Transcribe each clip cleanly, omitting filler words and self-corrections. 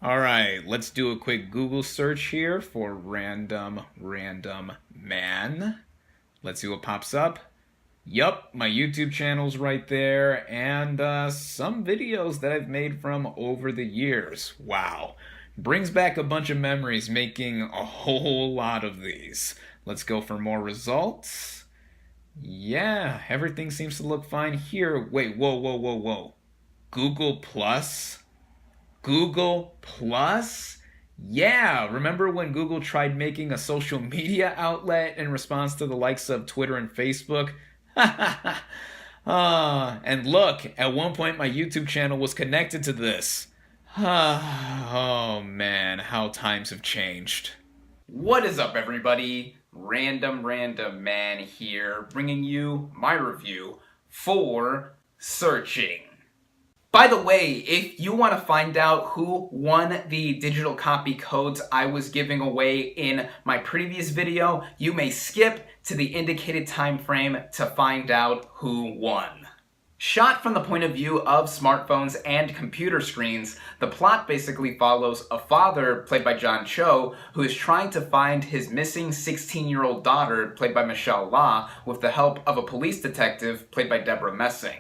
All right, let's do a quick Google search here for Man. Let's see what pops up. Yup, my YouTube channel's right there, and some videos that I've made from over the years. Wow. Brings back a bunch of memories making a whole lot of these. Let's go for more results. Yeah, everything seems to look fine here. Wait, whoa. Google Plus? Google Plus? Yeah, remember when Google tried making a social media outlet in response to the likes of Twitter and Facebook? And look, at one point my YouTube channel was connected to this. Oh man, how times have changed. What is up, everybody? RandomRandomMan here, bringing you my review for Searching. By the way, if you want to find out who won the digital copy codes I was giving away in my previous video, you may skip to the indicated time frame to find out who won. Shot from the point of view of smartphones and computer screens, the plot basically follows a father, played by John Cho, who is trying to find his missing 16-year-old daughter, played by Michelle Yeoh, with the help of a police detective, played by Deborah Messing.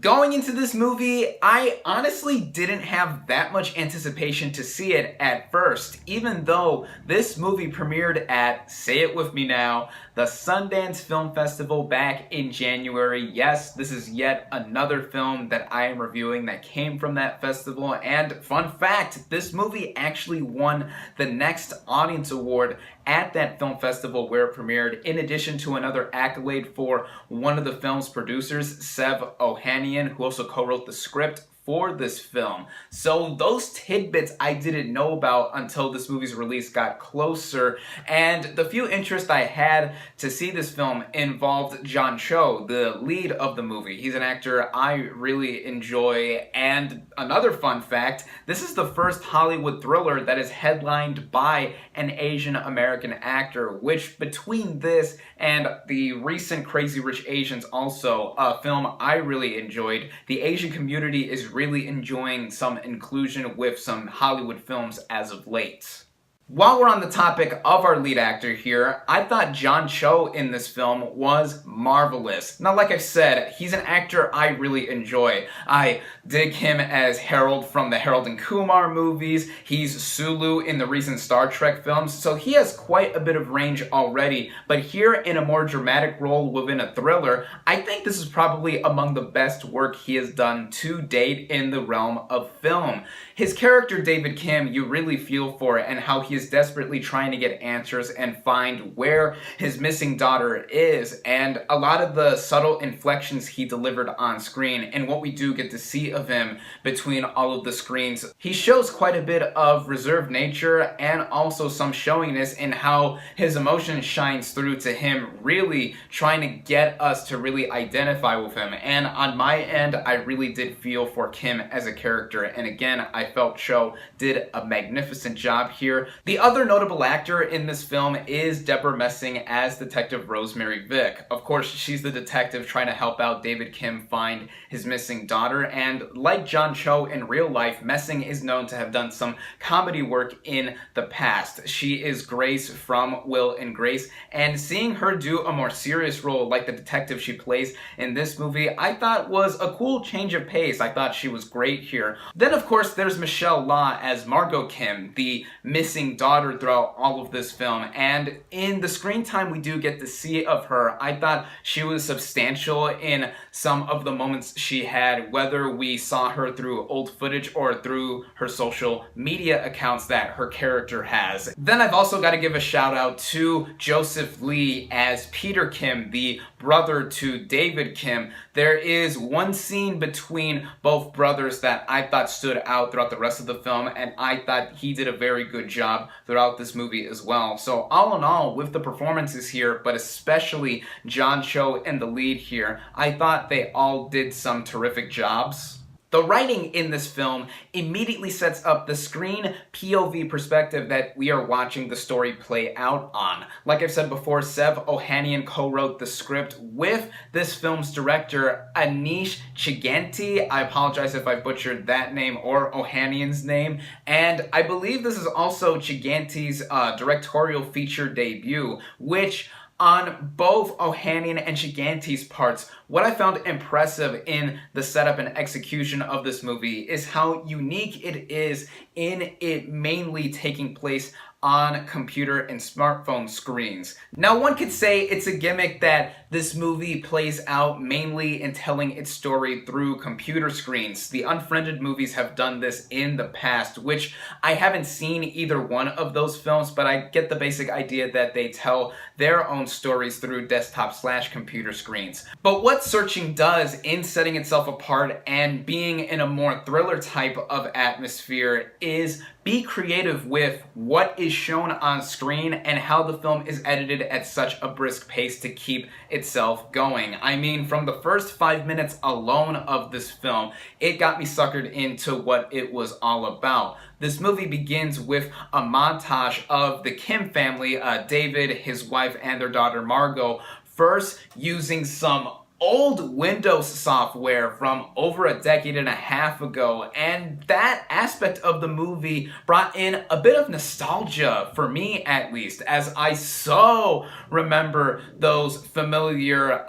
Going into this movie, I honestly didn't have that much anticipation to see it at first, even though this movie premiered at, say it with me now, the Sundance Film Festival back in January. Yes, this is yet another film that I am reviewing that came from that festival, and fun fact, this movie actually won the Next Audience Award at that film festival where it premiered, in addition to another accolade for one of the film's producers, Sev Ohanian, who also co-wrote the script for this film. So those tidbits I didn't know about until this movie's release got closer, and the few interest I had to see this film involved John Cho, the lead of the movie. He's an actor I really enjoy, and another fun fact, this is the first Hollywood thriller that is headlined by an Asian American actor, which between this and the recent Crazy Rich Asians, also a film I really enjoyed, the Asian community is really enjoying some inclusion with some Hollywood films as of late. While we're on the topic of our lead actor here, I thought John Cho in this film was marvelous. Now, like I said, he's an actor I really enjoy. I dig him as Harold from the Harold and Kumar movies. He's Sulu in the recent Star Trek films, so he has quite a bit of range already. But here in a more dramatic role within a thriller, I think this is probably among the best work he has done to date in the realm of film. His character, David Kim, you really feel for and how he is desperately trying to get answers and find where his missing daughter is, and a lot of the subtle inflections he delivered on screen and what we do get to see of him between all of the screens. He shows quite a bit of reserved nature and also some showiness in how his emotion shines through to him really trying to get us to really identify with him. And on my end, I really did feel for Kim as a character, and again, I felt Cho did a magnificent job here. The other notable actor in this film is Deborah Messing as Detective Rosemary Vick. Of course, she's the detective trying to help out David Kim find his missing daughter, and like John Cho in real life, Messing is known to have done some comedy work in the past. She is Grace from Will and Grace, and seeing her do a more serious role like the detective she plays in this movie, I thought was a cool change of pace. I thought she was great here. Then, of course, there's Michelle Yeoh as Margot Kim, the missing daughter throughout all of this film, and in the screen time we do get to see of her, I thought she was substantial in some of the moments she had, whether we saw her through old footage or through her social media accounts that her character has. Then I've also got to give a shout out to Joseph Lee as Peter Kim, the brother to David Kim. There is one scene between both brothers that I thought stood out throughout the rest of the film, and I thought he did a very good job throughout this movie as well. So all in all, with the performances here, but especially John Cho in the lead here, I thought they all did some terrific jobs. The writing in this film immediately sets up the screen POV perspective that we are watching the story play out on. Like I've said before, Sev Ohanian co-wrote the script with this film's director, Anish Chiganti. I apologize if I butchered that name or Ohanian's name. And I believe this is also Chiganti's directorial feature debut, which on both Ohanian and Chiganti's parts, what I found impressive in the setup and execution of this movie is how unique it is in it mainly taking place on computer and smartphone screens. Now, one could say it's a gimmick that this movie plays out mainly in telling its story through computer screens. The Unfriended movies have done this in the past, which I haven't seen either one of those films, but I get the basic idea that they tell their own stories through desktop/computer screens. But what Searching does in setting itself apart and being in a more thriller type of atmosphere is be creative with what is shown on screen and how the film is edited at such a brisk pace to keep itself going. I mean, from the first 5 minutes alone of this film, it got me suckered into what it was all about. This movie begins with a montage of the Kim family, David, his wife, and their daughter Margot, first using some old Windows software from over a decade and a half ago, and that aspect of the movie brought in a bit of nostalgia, for me at least, as I so remember those familiar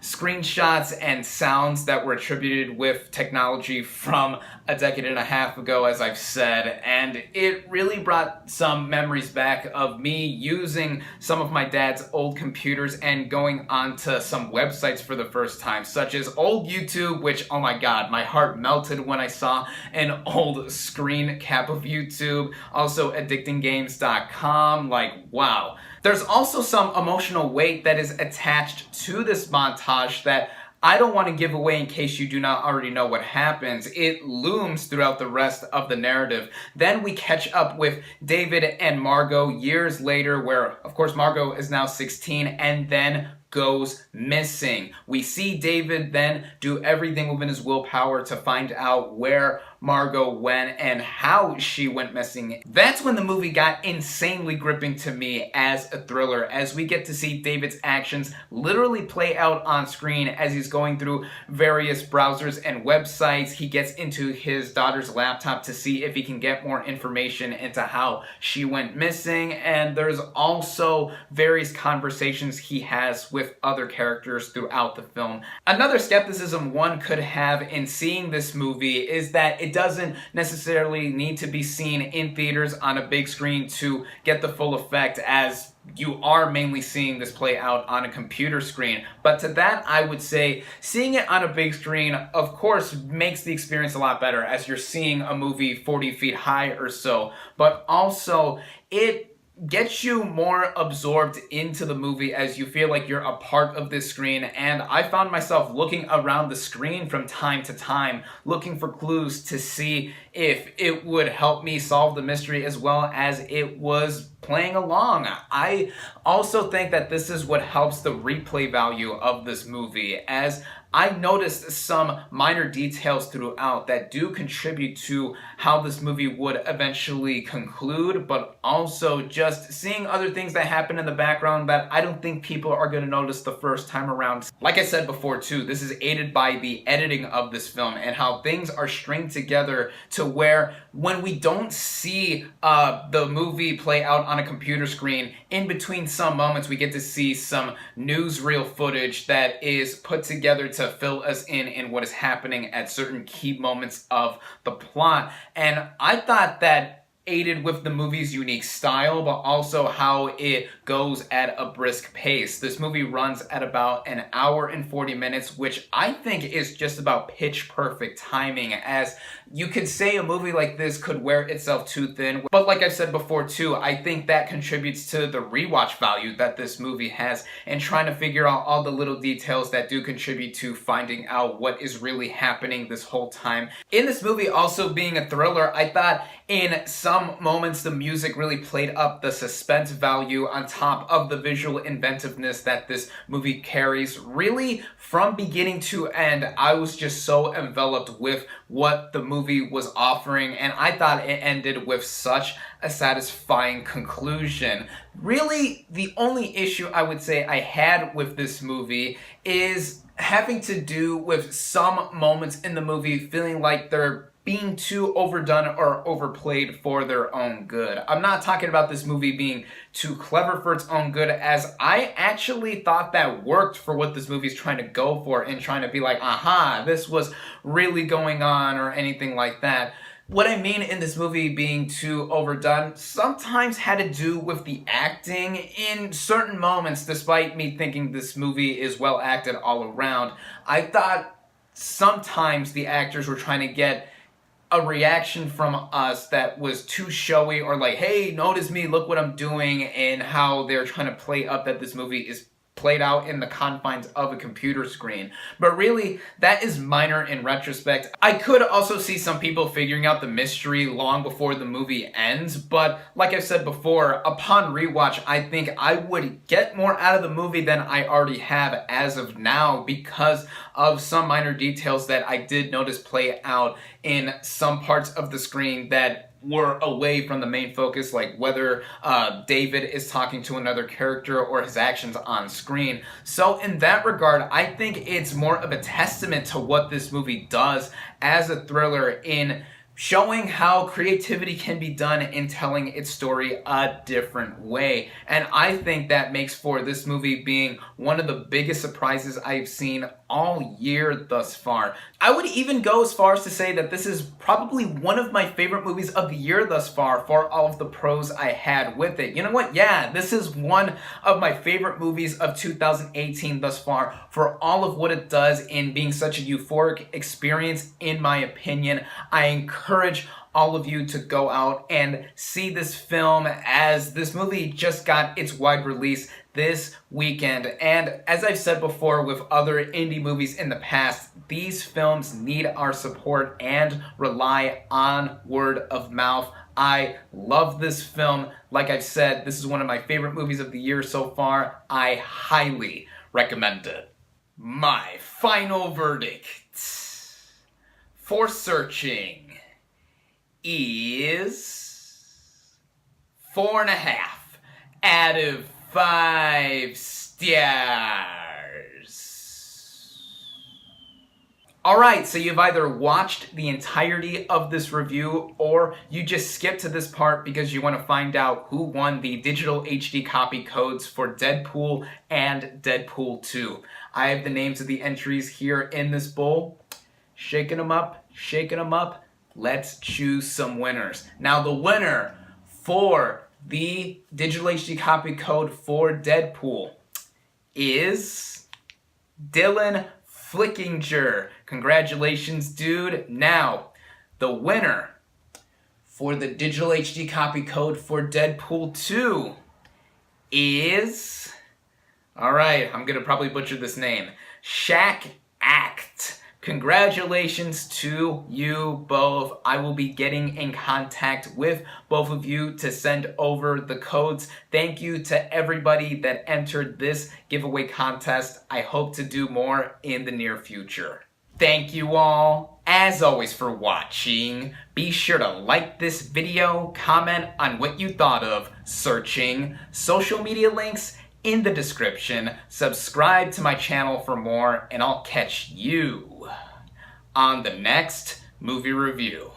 screenshots and sounds that were attributed with technology from a decade and a half ago, as I've said, and it really brought some memories back of me using some of my dad's old computers and going onto some websites for the first time, such as old YouTube, which, oh my god, my heart melted when I saw an old screen cap of YouTube. Also addictinggames.com, like, wow. There's also some emotional weight that is attached to this montage that I don't want to give away in case you do not already know what happens. It looms throughout the rest of the narrative. Then we catch up with David and Margot years later, where, of course, Margot is now 16 and then goes missing. We see David then do everything within his willpower to find out where Margot went and how she went missing. That's when the movie got insanely gripping to me as a thriller, as we get to see David's actions literally play out on screen as he's going through various browsers and websites. He gets into his daughter's laptop to see if he can get more information into how she went missing, and there's also various conversations he has with other characters throughout the film. Another skepticism one could have in seeing this movie is that it doesn't necessarily need to be seen in theaters on a big screen to get the full effect, as you are mainly seeing this play out on a computer screen. But to that, I would say seeing it on a big screen, of course, makes the experience a lot better, as you're seeing a movie 40 feet high or so. But also, it gets you more absorbed into the movie as you feel like you're a part of this screen, and I found myself looking around the screen from time to time, looking for clues to see if it would help me solve the mystery as well as it was playing along. I also think that this is what helps the replay value of this movie, as I noticed some minor details throughout that do contribute to how this movie would eventually conclude, but also just seeing other things that happen in the background that I don't think people are going to notice the first time around. Like I said before too, this is aided by the editing of this film and how things are stringed together to where when we don't see the movie play out on a computer screen, in between some moments we get to see some newsreel footage that is put together to fill us in what is happening at certain key moments of the plot. And I thought that aided with the movie's unique style, but also how it goes at a brisk pace. This movie runs at about an hour and 40 minutes, which I think is just about pitch perfect timing, as You could say a movie like this could wear itself too thin, but like I've said before too, I think that contributes to the rewatch value that this movie has, and trying to figure out all the little details that do contribute to finding out what is really happening this whole time. In this movie also being a thriller, I thought in some moments the music really played up the suspense value on top of the visual inventiveness that this movie carries. Really, from beginning to end, I was just so enveloped with what the movie was offering, and I thought it ended with such a satisfying conclusion. Really, the only issue I would say I had with this movie is having to do with some moments in the movie feeling like they're being too overdone or overplayed for their own good. I'm not talking about this movie being too clever for its own good, as I actually thought that worked for what this movie's trying to go for and trying to be like, aha, this was really going on, or anything like that. What I mean in this movie being too overdone sometimes had to do with the acting in certain moments. Despite me thinking this movie is well acted all around, I thought sometimes the actors were trying to get a reaction from us that was too showy, or like, hey, notice me, look what I'm doing, and how they're trying to play up that this movie is played out in the confines of a computer screen. But really, that is minor in retrospect. I could also see some people figuring out the mystery long before the movie ends, but like I said before, upon rewatch, I think I would get more out of the movie than I already have as of now, because of some minor details that I did notice play out in some parts of the screen that were away from the main focus, like whether David is talking to another character or his actions on screen. So in that regard, I think it's more of a testament to what this movie does as a thriller in showing how creativity can be done in telling its story a different way. And I think that makes for this movie being one of the biggest surprises I've seen all year thus far. I would even go as far as to say that this is probably one of my favorite movies of the year thus far, for all of the pros I had with it. You know what? Yeah, this is one of my favorite movies of 2018 thus far, for all of what it does in being such a euphoric experience, in my opinion. I encourage all of you to go out and see this film, as this movie just got its wide release this weekend. And as I've said before with other indie movies in the past, these films need our support and rely on word of mouth. I love this film. Like I've said, this is one of my favorite movies of the year so far. I highly recommend it. My final verdict for Searching is 4.5 out of 5 stars. Alright, so you've either watched the entirety of this review, or you just skipped to this part because you want to find out who won the digital HD copy codes for Deadpool and Deadpool 2. I have the names of the entries here in this bowl. Shaking them up, shaking them up. Let's choose some winners. Now, the winner for the digital HD copy code for Deadpool is Dylan Flickinger. Congratulations, dude. Now, the winner for the digital HD copy code for Deadpool 2 is... Alright, I'm gonna probably butcher this name. Shaq Act. Congratulations to you both. I will be getting in contact with both of you to send over the codes. Thank you to everybody that entered this giveaway contest. I hope to do more in the near future. Thank you all, as always, for watching. Be sure to like this video, comment on what you thought of Searching, social media links in the description, subscribe to my channel for more, and I'll catch you on the next movie review.